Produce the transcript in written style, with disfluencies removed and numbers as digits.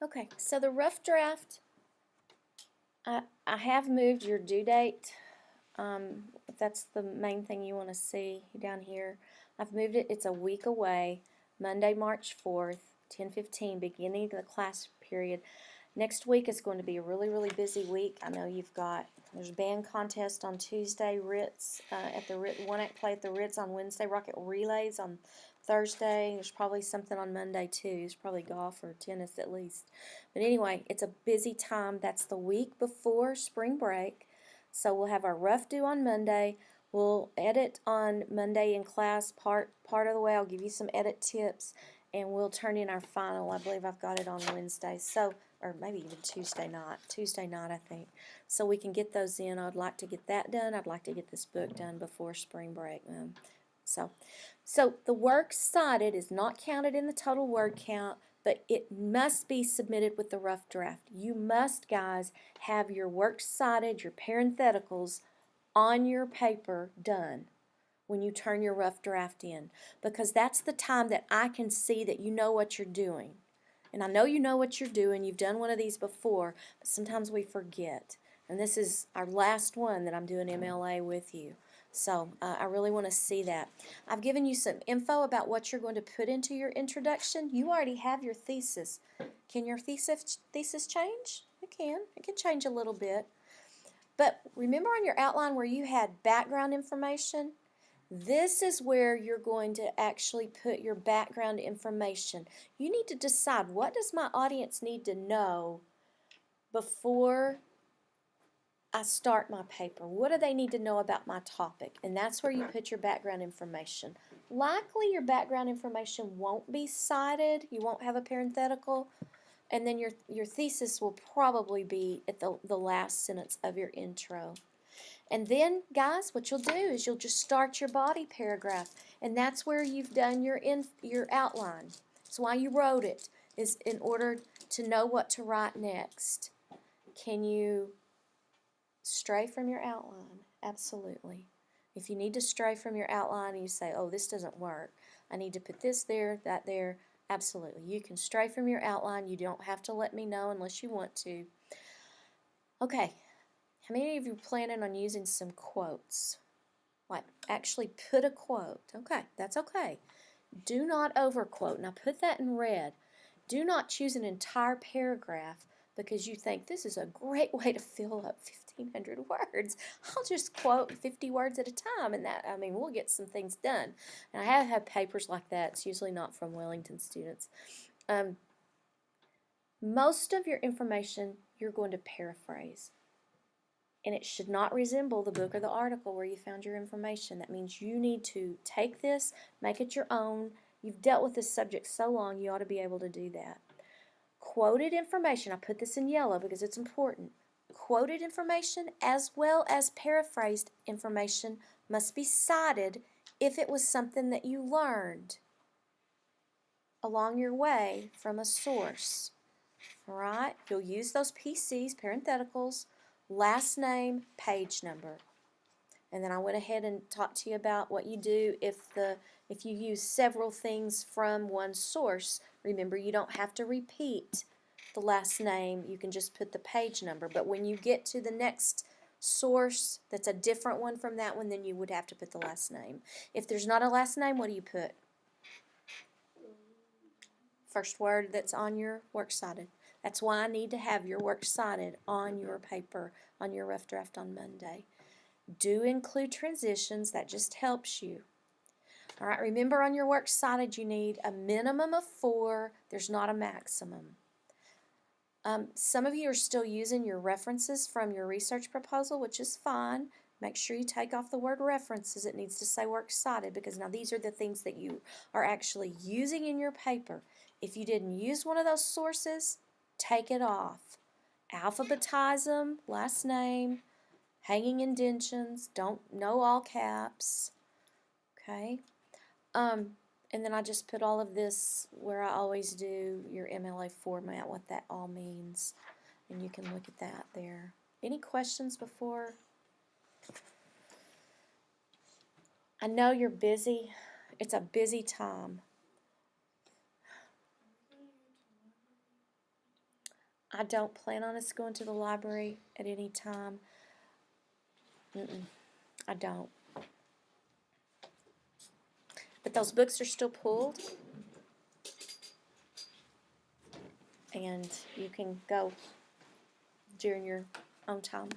Okay, so the rough draft, I have moved your due date. If that's the main thing you want to see down here. I've moved it, it's a week away, Monday, March 4th, 10:15, beginning of the class period. Next week is going to be a really, really busy week. I know there's band contest on Tuesday, Ritz, at the one act play at the Ritz on Wednesday, Rocket Relays on Thursday. There's probably something on Monday too. There's probably golf or tennis at least. But anyway, it's a busy time. That's the week before spring break. So we'll have our rough due on Monday. We'll edit on Monday in class part of the way. I'll give you some edit tips, and we'll turn in our final. I believe I've got it on Wednesday, so or maybe even Tuesday night. Tuesday night, I think. So we can get those in. I'd like to get that done. I'd like to get this book done before spring break. So the works cited is not counted in the total word count, but it must be submitted with the rough draft. You must, guys, have your works cited, your parentheticals, on your paper done when you turn your rough draft in, because that's the time that I can see that you know what you're doing. And I know you know what you're doing. You've done one of these before, but sometimes we forget. And this is our last one that I'm doing MLA with you. So I really want to see that. I've given you some info about what you're going to put into your introduction. You already have your thesis. Can your thesis change? It can. It can change a little bit. But remember on your outline where you had background information? This is where you're going to actually put your background information. You need to decide, what does my audience need to know before I start my paper? What do they need to know about my topic? And that's where you put your background information. Likely your background information won't be cited. You won't have a parenthetical. And then your thesis will probably be at the last sentence of your intro. And then, guys, what you'll do is you'll just start your body paragraph, and that's where you've done your outline. That's why you wrote it, is in order to know what to write next. Can you stray from your outline? Absolutely. If you need to stray from your outline and you say, oh, this doesn't work, I need to put this there, that there, absolutely. You can stray from your outline. You don't have to let me know unless you want to. Okay. How many of you are planning on using some quotes? Like, actually put a quote. Okay, that's okay. Do not overquote. Now put that in red. Do not choose an entire paragraph because you think this is a great way to fill up 1,500 words. I'll just quote 50 words at a time, and we'll get some things done. And I have had papers like that. It's usually not from Wellington students. Most of your information you're going to paraphrase. And it should not resemble the book or the article where you found your information. That means you need to take this, make it your own. You've dealt with this subject so long, you ought to be able to do that. Quoted information, I put this in yellow because it's important. Quoted information as well as paraphrased information must be cited if it was something that you learned along your way from a source. All right? You'll use those PCs, parentheticals, last name, page number. And then I went ahead and talked to you about what you do if you use several things from one source. Remember, you don't have to repeat the last name. You can just put the page number. But when you get to the next source that's a different one from that one, then you would have to put the last name. If there's not a last name, what do you put? First word that's on your works cited. That's why I need to have your works cited on your paper, on your rough draft on Monday. Do include transitions. That just helps you. All right, remember on your works cited you need a minimum of 4. There's not a maximum. Some of you are still using your references from your research proposal, which is fine. Make sure you take off the word references. It needs to say works cited because now these are the things that you are actually using in your paper. If you didn't use one of those sources, take it off. Alphabetize them, last name, hanging indentions, no all caps. Okay. And then I just put all of this where I always do your MLA format, what that all means. And you can look at that there. Any questions before? I know you're busy. It's a busy time. I don't plan on us going to the library at any time. I don't. But those books are still pulled. And you can go during your own time.